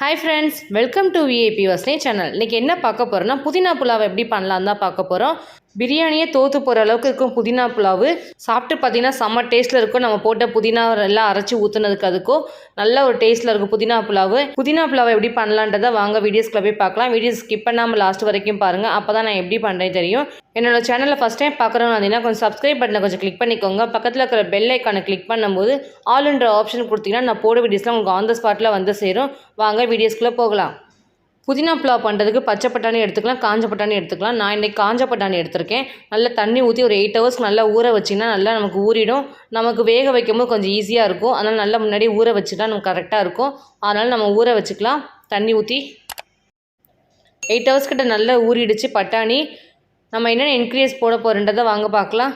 Hi friends, welcome to VIP வாசனை channel. இன்றைக்கி என்ன பார்க்க போகிறோன்னா புதினா புலாவை எப்படி பண்ணலாம் தான் பார்க்க போகிறோம். பிரியாணியே தோற்று போகிற அளவுக்கு இருக்கும் புதினா புலாவு. சாப்பிட்டு பார்த்தீங்கன்னா செம்ம டேஸ்ட்டில் இருக்கும். நம்ம போட்ட புதினா எல்லாம் அரைச்சி ஊற்றுனதுக்கு அதுக்கும் நல்ல ஒரு டேஸ்ட்டில் இருக்கும் புதினா புலாவு. புதினா புலாவை எப்படி பண்ணலான்றதை வாங்க வீடியோஸ்க்குள்ள போய் பார்க்கலாம். வீடியோஸ் ஸ்கிப் பண்ணாமல் லாஸ்ட் வரைக்கும் பாருங்கள். அப்போ தான் நான் எப்படி பண்ணுறேன் தெரியும். என்னோட சேனலில் ஃபஸ்ட் டைம் பார்க்குறோன்னு வந்தீங்கன்னா கொஞ்சம் சப்ஸ்கிரைப் பட்டனை கொஞ்சம் கிளிக் பண்ணிக்கோங்க. பக்கத்தில் இருக்கிற பெல் ஐக்கானை கிளிக் பண்ணும்போது ஆல்ன்ற ஆப்ஷன் கொடுத்தீங்கன்னா நான் போட வீடியோஸ்லாம் உங்களுக்கு ஆன் த ஸ்பாட்டில் வந்து சேரும். வாங்க வீடியோஸ்க்குள்ளே போகலாம். புதினா புலாவ் பண்ணுறதுக்கு பச்சை பட்டாணி எடுத்துக்கலாம், காஞ்ச பட்டாணி எடுத்துக்கலாம். நான் இன்றைக்கி காஞ்ச பட்டாணி எடுத்திருக்கேன். நல்லா தண்ணி ஊற்றி ஒரு 8 ஹவர்ஸ்க்கு நல்லா ஊற வச்சிங்கன்னா நல்லா நமக்கு ஊறிடும். நமக்கு வேக வைக்கும்போது கொஞ்சம் ஈஸியாக இருக்கும். அதனால் நல்லா முன்னாடி ஊற வச்சுட்டா நமக்கு கரெக்டாக இருக்கும். அதனால் நம்ம ஊற வச்சுக்கலாம். தண்ணி ஊற்றி 8 ஹவர்ஸ் கிட்ட நல்லா ஊறிடுச்சு பட்டாணி. நம்ம என்னென்ன இன்க்ரீடியன்ஸ் போட போகிறன்றதை வாங்க பார்க்கலாம்.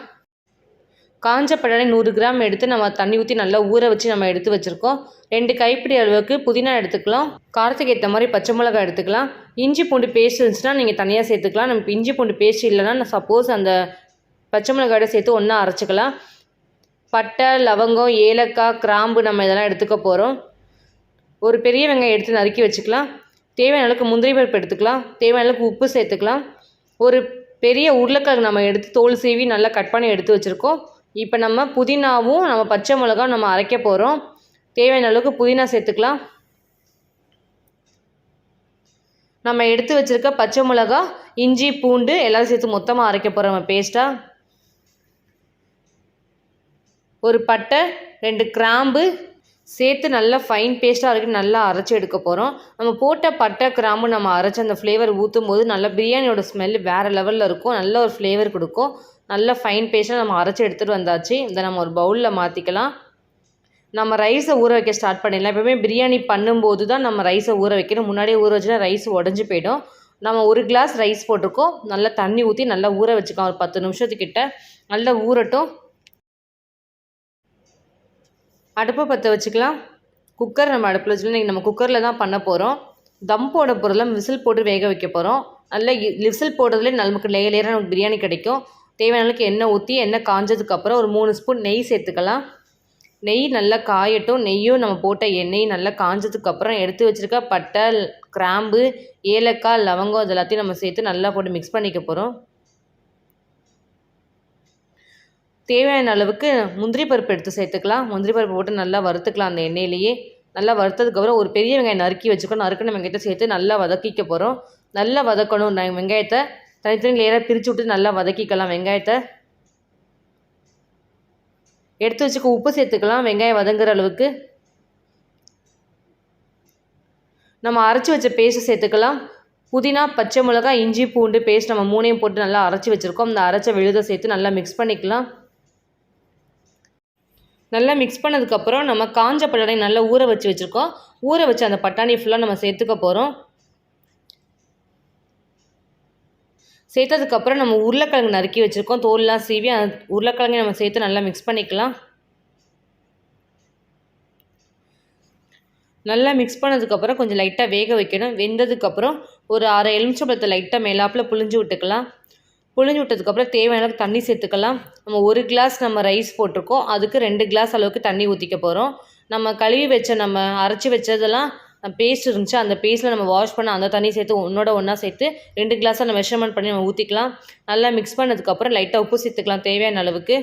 காஞ்ச பட்டாணி 100 கிராம் எடுத்து நம்ம தண்ணி ஊற்றி நல்லா ஊற வச்சு நம்ம எடுத்து வச்சுருக்கோம். 2 கைப்பிடி அளவுக்கு புதினா எடுத்துக்கலாம். காரத்துக்கு ஏற்ற மாதிரி பச்சை மிளகாய் எடுத்துக்கலாம். இஞ்சி பூண்டு பேஸ்ட் இருந்துச்சுன்னா நீங்கள் தனியாக சேர்த்துக்கலாம். நமக்கு இஞ்சி பூண்டு பேஸ்ட் இல்லைன்னா சப்போஸ் அந்த பச்சை மிளகாயோட சேர்த்து ஒன்றா அரைச்சிக்கலாம். பட்டை, லவங்கம், ஏலக்காய், கிராம்பு நம்ம இதெல்லாம் எடுத்துக்க போகிறோம். ஒரு பெரிய வெங்காயம் எடுத்து நறுக்கி வச்சுக்கலாம். தேவையான அளவுக்கு முந்திரி பருப்பு எடுத்துக்கலாம். தேவையான அளவுக்கு உப்பு சேர்த்துக்கலாம். ஒரு பெரிய உருளைக்கிழங்கு நம்ம எடுத்து தோல் சீவி நல்லா கட் பண்ணி எடுத்து வச்சுருக்கோம். இப்போ நம்ம புதினாவும் நம்ம பச்சை மிளகாவும் நம்ம அரைக்க போகிறோம். தேவையான அளவுக்கு புதினா சேர்த்துக்கலாம். நம்ம எடுத்து வச்சுருக்க பச்சை மிளகா, இஞ்சி, பூண்டு எல்லோரும் சேர்த்து மொத்தமாக அரைக்க போகிறோம் நம்ம பேஸ்ட்டாக. ஒரு பட்டை, 2 கிராம்பு சேர்த்து நல்லா ஃபைன் பேஸ்ட்டாக வரைக்கும் நல்லா அரைச்சி எடுக்க போகிறோம். நம்ம போட்ட பட்டை, கிராம்பு நம்ம அரைச்சி அந்த ஃப்ளேவர் ஊற்றும் போது நல்லா பிரியாணியோட ஸ்மெல் வேறு லெவலில் இருக்கும். நல்ல ஒரு ஃப்ளேவர் கொடுக்கும். நல்ல ஃபைன் பேஸ்ட்டாக நம்ம அரைச்சி எடுத்துகிட்டு வந்தாச்சு. இதை நம்ம ஒரு பவுலில் மாற்றிக்கலாம். நம்ம ரைஸை ஊற வைக்க ஸ்டார்ட் பண்ணிடலாம். எப்போவுமே பிரியாணி பண்ணும்போது தான் நம்ம ரைஸை ஊற வைக்கணும். முன்னாடியே ஊற வச்சுன்னா ரைஸ் உடஞ்சி போயிடும். நம்ம 1 கிளாஸ் ரைஸ் போட்டிருக்கோம். நல்லா தண்ணி ஊற்றி நல்லா ஊற வச்சுக்கலாம். ஒரு 10 நிமிஷத்துக்கிட்ட நல்லா ஊறட்டும். அடுப்பை பற்ற வச்சுக்கலாம். குக்கர் நம்ம அடுப்பில் வச்சுக்கலாம். இன்றைக்கி நம்ம குக்கரில் தான் பண்ண போகிறோம். தம் போட போகிறதுலாம் விசில் போட்டு வேக வைக்க போகிறோம். நல்லா விசில் போடுறதுலேயே நமக்கு லேயராக நமக்கு பிரியாணி கிடைக்கும். தேவையான அளவுக்கு எண்ணெய் ஊற்றி எண்ணெய் காஞ்சதுக்கப்புறம் ஒரு 3 ஸ்பூன் நெய் சேர்த்துக்கலாம். நெய் நல்லா காயட்டும். நெய்யும் நம்ம போட்ட எண்ணெய் நல்லா காஞ்சதுக்கப்புறம் எடுத்து வச்சுருக்க பட்டை, கிராம்பு, ஏலக்காய், லவங்கம் இது எல்லாத்தையும் நம்ம சேர்த்து நல்லா போட்டு மிக்ஸ் பண்ணிக்க போகிறோம். தேவையான அளவுக்கு முந்திரி பருப்பு எடுத்து சேர்த்துக்கலாம். முந்திரி பருப்பு போட்டு நல்லா வறுத்துக்கலாம். அந்த எண்ணெயிலேயே நல்லா வறுத்ததுக்கப்புறம் ஒரு பெரிய வெங்காயம் நறுக்கி வச்சுக்கணும். நறுக்கின வெங்காயத்தை சேர்த்து நல்லா வதக்கிக்க போகிறோம். நல்லா வதக்கணும். வெங்காயத்தை தனித்தனி லேயராக பிரித்து விட்டு நல்லா வதக்கிக்கலாம். வெங்காயத்தை எடுத்து வச்சுக்க உப்பு சேர்த்துக்கலாம். வெங்காயம் வதங்குற அளவுக்கு நம்ம அரைச்சி வச்ச பேஸ்ட்டு சேர்த்துக்கலாம். புதினா, பச்சை மிளகாய், இஞ்சி, பூண்டு பேஸ்ட் நம்ம 3ஐயும் போட்டு நல்லா அரைச்சி வச்சுருக்கோம். இந்த அரைச்ச விழுதை சேர்த்து நல்லா மிக்ஸ் பண்ணிக்கலாம். நல்லா மிக்ஸ் பண்ணதுக்கப்புறம் நம்ம காஞ்ச பட்டாணி நல்லா ஊற வச்சு வச்சுருக்கோம். ஊற வச்சு அந்த பட்டாணி ஃபுல்லாக நம்ம சேர்த்துக்க போகிறோம். சேர்த்ததுக்கப்புறம் நம்ம உருளைக்கிழங்கு நறுக்கி வச்சுருக்கோம். தோல்லாம் சீவி அந்த உருளைக்கிழங்கு நம்ம சேர்த்து நல்லா மிக்ஸ் பண்ணிக்கலாம். நல்லா மிக்ஸ் பண்ணதுக்கப்புறம் கொஞ்சம் லைட்டாக வேக வைக்கணும். வெந்ததுக்கப்புறம் ஒரு 1/2 எலுமிச்சம்பழத்தை லைட்டாக மேலாப்பில் புழிஞ்சு விட்டுக்கலாம். புழிஞ்சு விட்டதுக்கப்புறம் தேவையான அளவுக்கு தண்ணி சேர்த்துக்கலாம். நம்ம 1 கிளாஸ் நம்ம ரைஸ் போட்டிருக்கோம். அதுக்கு 2 கிளாஸ் அளவுக்கு தண்ணி ஊற்றிக்க போகிறோம். நம்ம கழுவி வச்ச நம்ம அரைச்சி வச்சதெல்லாம் பேஸ்ட் இருந்துச்சு. அந்த பேஸ்ட்டில் நம்ம வாஷ் பண்ண அந்த தண்ணி சேர்த்து ஒன்றா சேர்த்து 2 கிளாஸாக நம்ம மெஷர்மெண்ட் பண்ணி நம்ம ஊற்றிக்கலாம். நல்லா மிக்ஸ் பண்ணதுக்கப்புறம் லைட்டாக உப்பு சேர்த்துக்கலாம் தேவையான அளவுக்கு.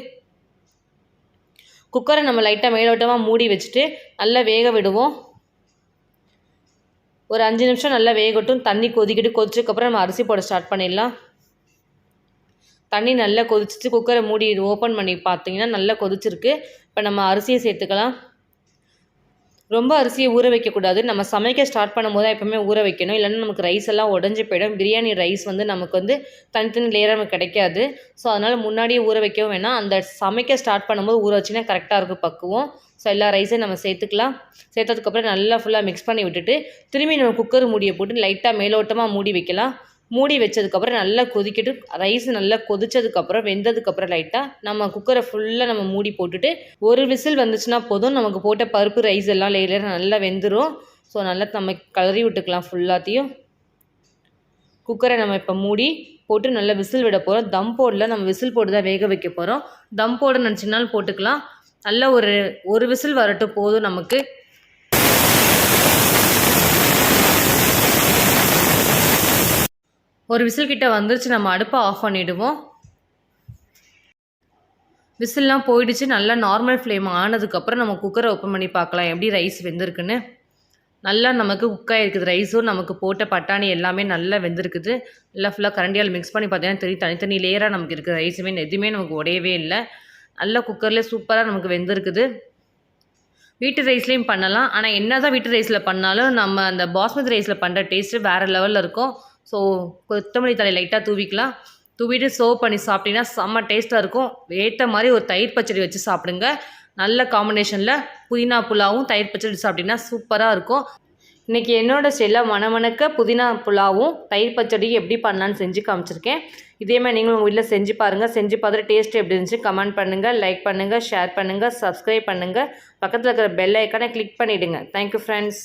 குக்கரை நம்ம லைட்டாக மேலோட்டமாக மூடி வச்சுட்டு நல்லா வேக விடுவோம். ஒரு 5 நிமிஷம் நல்லா வேகட்டும். தண்ணி கொதிச்சதுக்கப்புறம் நம்ம அரிசி போட ஸ்டார்ட் பண்ணிடலாம். தண்ணி நல்லா கொதிச்சிச்சு. குக்கரை மூடி ஓப்பன் பண்ணி பார்த்தீங்கன்னா நல்லா கொதிச்சிருக்கு. இப்போ நம்ம அரிசியை சேர்த்துக்கலாம். ரொம்ப அரிசியை ஊற வைக்கக்கூடாது. நம்ம சமைக்க ஸ்டார்ட் பண்ணும்போது எப்போவுமே ஊற வைக்கணும். இல்லைன்னா நமக்கு ரைஸ் எல்லாம் உடஞ்சி போயிடும். பிரியாணி ரைஸ் நமக்கு தனித்தனி லேயராக நமக்கு கிடைக்காது. ஸோ அதனால் முன்னாடியே ஊற வைக்கவும் வேணாம். அந்த சமைக்க ஸ்டார்ட் பண்ணும்போது ஊற வச்சிங்கன்னா கரெக்டாக இருக்கும் பக்குவம். ஸோ எல்லா ரைஸையும் நம்ம சேர்த்துக்கலாம். சேர்த்ததுக்கப்புறம் நல்லா ஃபுல்லாக மிக்ஸ் பண்ணி விட்டுட்டு திரும்பி நம்ம குக்கர் மூடியை போட்டு லைட்டாக மேலோட்டமாக மூடி வைக்கலாம். மூடி வச்சதுக்கப்புறம் நல்லா கொதிக்கிட்டு ரைஸ் நல்லா கொதிச்சதுக்கப்புறம் வெந்ததுக்கப்புறம் லைட்டாக நம்ம குக்கரை ஃபுல்லாக நம்ம மூடி போட்டுட்டு ஒரு விசில் வந்துச்சுன்னா போதும். நமக்கு போட்ட பருப்பு ரைஸ் எல்லாம் லேயராக நல்லா வெந்துடும். ஸோ நல்லா நம்ம கலரி விட்டுக்கலாம் ஃபுல்லாத்தையும். குக்கரை நம்ம இப்போ மூடி போட்டு நல்லா விசில் விட போகிறோம். தம் போடல, நம்ம விசில் போட்டு தான் வேக வைக்க போகிறோம். தம் போட நினச்சினாலும் போட்டுக்கலாம். நல்லா ஒரு விசில் வரட்டும் போதும் நமக்கு. ஒரு விசில் கிட்ட வந்துருச்சு. நம்ம அடுப்பை ஆஃப் பண்ணிவிடுவோம். விசில்லாம் போயிடுச்சு. நல்லா நார்மல் ஃப்ளேம் ஆனதுக்கப்புறம் நம்ம குக்கரை ஓப்பன் பண்ணி பார்க்கலாம் எப்படி ரைஸ் வெந்திருக்குன்னு. நல்லா நமக்கு குக் ஆகிருக்குது. ரைஸும் நமக்கு போட்ட பட்டாணி எல்லாமே நல்லா வெந்திருக்குது. நல்லா ஃபுல்லாக கரண்டியால் மிக்ஸ் பண்ணி பார்த்தீங்கன்னா தெரியும், தனித்தனி லேயராக நமக்கு இருக்குது. ரைஸுமே எதுவுமே நமக்கு உடையவே இல்லை. நல்லா குக்கர்லேயே சூப்பராக நமக்கு வெந்திருக்குது. வீட்டு ரைஸ்லேயும் பண்ணலாம். ஆனால் என்ன தான் வீட்டு ரைஸில் பண்ணாலும் நம்ம அந்த பாஸ்மதி ரைஸில் பண்ணுற டேஸ்ட்டு வேறு லெவலில் இருக்கும். ஸோ கொத்தமல்லி தழை லைட்டாக தூவிக்கலாம். தூவிட்டு சர்வ் பண்ணி சாப்பிட்டீங்கன்னா செம்ம டேஸ்ட்டாக இருக்கும். ஏற்ற மாதிரி ஒரு தயிர் பச்சடி வச்சு சாப்பிடுங்க. நல்ல காம்பினேஷனில் புதினா புலாவும் தயிர் பச்சடி சாப்பிட்டிங்கன்னா சூப்பராக இருக்கும். இன்றைக்கி என்னோடய ஸ்டைலில் மணமணக்க புதினா புலாவும் தயிர் பச்சடியும் எப்படி பண்ணலான்னு செஞ்சு காமிச்சிருக்கேன். இதேமாதிரி நீங்களும் உங்கள் வீட்டில் செஞ்சு பாருங்கள். செஞ்சு பார்த்துட்டு டேஸ்ட் எப்படி இருந்துச்சு கமெண்ட் பண்ணுங்கள், லைக் பண்ணுங்கள், ஷேர் பண்ணுங்கள், சப்ஸ்கிரைப் பண்ணுங்கள். பக்கத்தில் இருக்கிற பெல் ஐக்கானை கிளிக் பண்ணிவிடுங்க. Thank you friends.